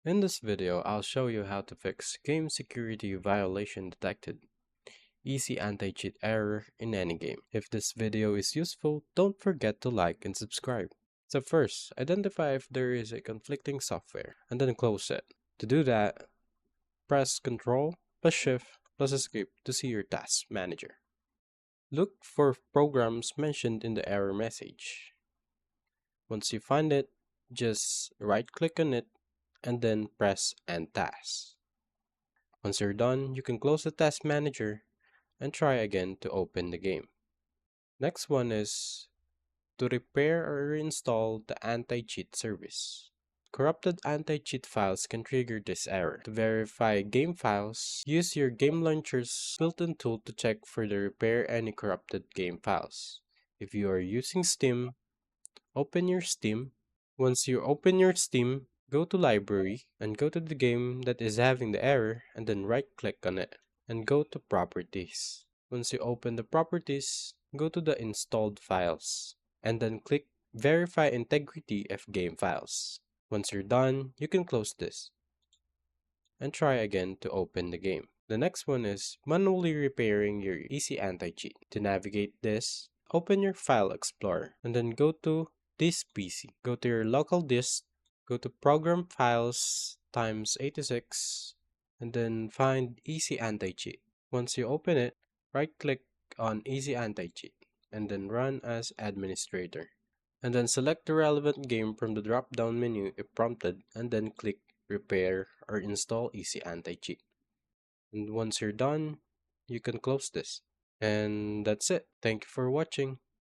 In this video, I'll show you how to fix game security violation detected, easy anti-cheat error in any game. If this video is useful, don't forget to like and subscribe. So first, identify if there is a conflicting software, and then close it. To do that, press Ctrl plus Shift plus Escape to see your task manager. Look for programs mentioned in the error message. Once you find it, just right-click on it and then press End Task. Once you're done, you can close the task manager and try again to open the game. Next one is to repair or reinstall the anti-cheat service. Corrupted anti-cheat files can trigger this error. To verify game files, use your game launcher's built-in tool to check for the repair any corrupted game files. If you are using Steam, open your Steam. Once you open your Steam, go to Library and go to the game that is having the error and then right-click on it and go to Properties. Once you open the Properties, go to the Installed Files and then click Verify Integrity of Game Files. Once you're done, you can close this and try again to open the game. The next one is manually repairing your EasyAntiCheat. To navigate this, open your File Explorer and then go to this PC. Go to your local disk, go to Program Files times 86 and then find EasyAntiCheat. Once you open it, right-click on EasyAntiCheat and then run as administrator. And then select the relevant game from the drop-down menu if prompted and then click Repair or Install EasyAntiCheat. And once you're done, you can close this. And that's it. Thank you for watching.